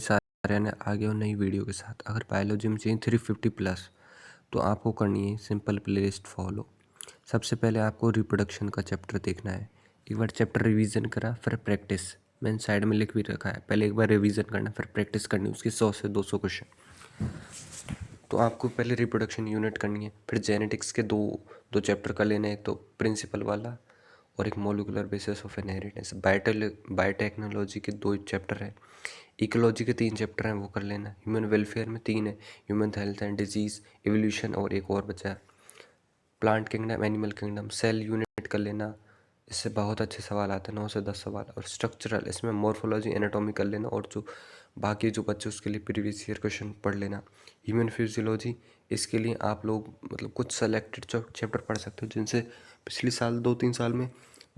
सारे ने आगे और नई वीडियो के साथ। अगर बायोलॉजी में चाहिए 350 प्लस तो आपको करनी है सिंपल प्लेलिस्ट फॉलो। सबसे पहले आपको रिप्रोडक्शन का चैप्टर देखना है। एक बार चैप्टर रिवीजन करा, फिर प्रैक्टिस। मैंने साइड में लिख भी रखा है, पहले एक बार रिवीजन करना फिर प्रैक्टिस करनी, उसके 100 से 200 क्वेश्चन। तो आपको पहले रिप्रोडक्शन यूनिट करनी है, फिर जेनेटिक्स के दो दो चैप्टर कर लेना है, एक तो प्रिंसिपल वाला और एक molecular basis of inheritance. Biotechnology के 2 चैप्टर हैं। इकोलॉजी के 3 चैप्टर हैं, वो कर लेना। ह्यूमन वेलफेयर में 3 है, human health and disease, evolution और एक और बचा है plant kingdom, animal kingdom. Cell unit कर लेना, इससे बहुत अच्छे सवाल आते हैं, 9 से 10 सवाल। और स्ट्रक्चरल, इसमें मॉर्फोलॉजी एनाटॉमी कर लेना, और जो बाकी जो बच्चे उसके लिए प्रीवियस ईयर क्वेश्चन पढ़ लेना। ह्यूमन फिजियोलॉजी, इसके लिए आप लोग मतलब कुछ सेलेक्टेड चैप्टर पढ़ सकते हो जिनसे पिछले साल 2-3 साल में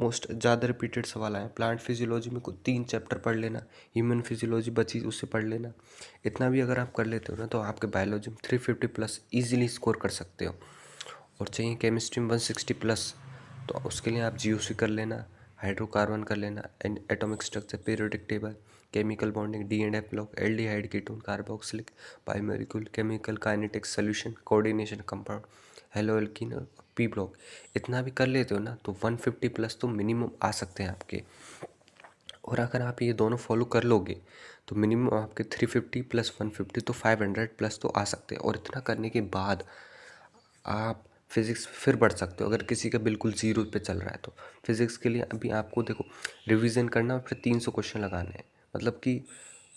मोस्ट ज़्यादा रिपीटेड सवाल आए। प्लांट फिजियोलॉजी में कुछ 3 चैप्टर पढ़ लेना, ह्यूमन फिजियोलॉजी बची उससे पढ़ लेना। इतना भी अगर आप कर लेते हो ना तो आपके बायोलॉजी में 350 प्लस ईजिली स्कोर कर सकते हो। और चाहिए केमिस्ट्री में 160 प्लस, तो उसके लिए आप जीओसी कर लेना, हाइड्रोकार्बन कर लेना, atomic structure, periodic table, chemical bonding, D and F block, aldehyde ketone, carboxylic, biomolecule, chemical kinetics, solution, coordination, compound, hello alkene, P block. इतना भी कर लेते हो ना तो 150 प्लस तो मिनिमम आ सकते हैं आपके। और अगर आप ये दोनों फॉलो कर लोगे तो मिनिमम आपके 350 प्लस 150 तो 500 प्लस तो आ सकते हैं। और इतना करने के बाद आप फिज़िक्स फिर बढ़ सकते हो। अगर किसी का बिल्कुल ज़ीरो पे चल रहा है तो फिज़िक्स के लिए अभी आपको देखो रिवीजन करना, फिर 300 क्वेश्चन लगाने हैं। मतलब कि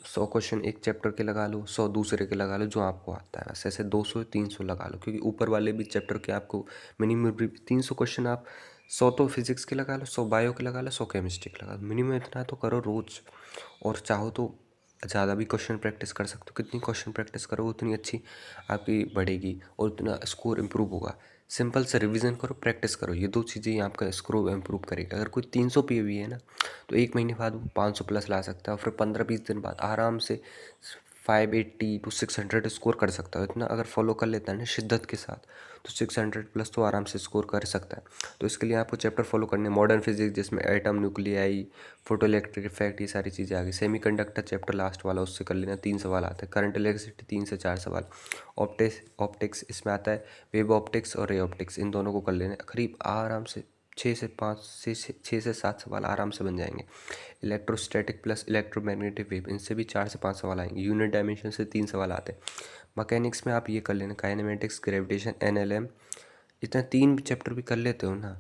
100 क्वेश्चन एक चैप्टर के लगा लो, 100 दूसरे के लगा लो, जो आपको आता है। वैसे ऐसे 200-300 लगा लो, क्योंकि ऊपर वाले भी चैप्टर के आपको मिनिमम 300 क्वेश्चन आप 100 तो फिज़िक्स के लगा लो, 100 बायो के लगा लो, 100 केमिस्ट्री के लगा लो। मिनिमम इतना तो करो रोज़। और चाहो तो ज़्यादा भी क्वेश्चन प्रैक्टिस कर सकते हो। कितनी क्वेश्चन प्रैक्टिस करोगे उतनी अच्छी आपकी बढ़ेगी और उतना स्कोर इम्प्रूव होगा। सिंपल से रिवीजन करो, प्रैक्टिस करो, ये 2 चीज़ें ही आपका स्कोर इम्प्रूव करेगा। अगर कोई 300 पे भी है ना तो 1 महीने बाद वो 500 प्लस ला सकता है, और फिर 15-20 दिन बाद आराम से 580 टू 600 स्कोर कर सकता है। इतना अगर फॉलो कर लेता है ना शिद्दत के साथ तो 600 प्लस तो आराम से स्कोर कर सकता है। तो इसके लिए आपको चैप्टर फॉलो करने, मॉडर्न फिजिक्स जिसमें atom, nuclei, photo electric effect, ये सारी चीज़ें आ गई। सेमीकंडक्टर चैप्टर लास्ट वाला, उससे कर लेना, 3 सवाल आते हैं। करंट इलेक्ट्रिसिटी 3 से 4 सवाल। ऑप्टिक्स इसमें आता है, वेव ऑप्टिक्स और रे ऑप्टिक्स, इन दोनों को कर लेना। करीब आराम से 6 से 7 सवाल आराम से बन जाएंगे। इलेक्ट्रोस्टैटिक प्लस इलेक्ट्रोमैग्नेटिक वेव, इनसे भी 4 से 5 सवाल आएंगे। यूनिट डायमेंशन से 3 सवाल आते हैं। मैकेनिक्स में आप ये कर लेना, काइनेमेटिक्स, ग्रेविटेशन, एनएलएम। इतना 3 चैप्टर भी कर लेते हो ना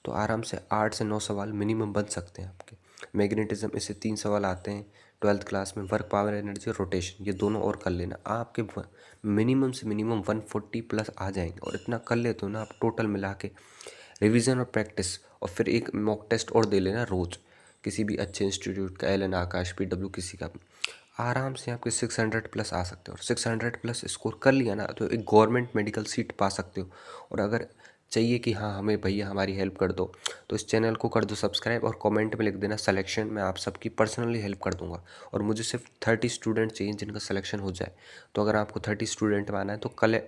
तो आराम से 8 से 9 सवाल मिनिमम बन सकते हैं आपके। मैग्नेटिज्म, इससे 3 सवाल आते हैं 12th क्लास में। वर्क, पावर, एनर्जी, रोटेशन, ये दोनों और कर लेना। आपके मिनिमम से मिनिमम 140 प्लस आ जाएंगे। और इतना कर लेते हो ना आप टोटल मिला के रिविज़न और प्रैक्टिस, और फिर एक मॉक टेस्ट और दे लेना रोज़, किसी भी अच्छे इंस्टीट्यूट का, एलन, आकाश, पीडब्ल्यू, किसी का भी। आराम से आपके 600 प्लस आ सकते हो। और 600 प्लस स्कोर कर लिया ना तो एक गवर्नमेंट मेडिकल सीट पा सकते हो। और अगर चाहिए कि हाँ हमें भैया हमारी हेल्प कर दो तो इस चैनल को कर दो सब्सक्राइब, और कमेंट में लिख देना सिलेक्शन, मैं आप सबकी पर्सनली हेल्प कर दूंगा। और मुझे सिर्फ 30 स्टूडेंट चाहिए जिनका सिलेक्शन हो जाए। तो अगर आपको 30 स्टूडेंट में आना है तो कल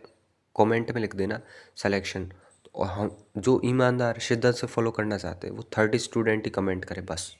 कमेंट में लिख देना सिलेक्शन। और हम जो ईमानदार शिद्दत से फॉलो करना चाहते हैं वो 30 स्टूडेंट ही कमेंट करें बस।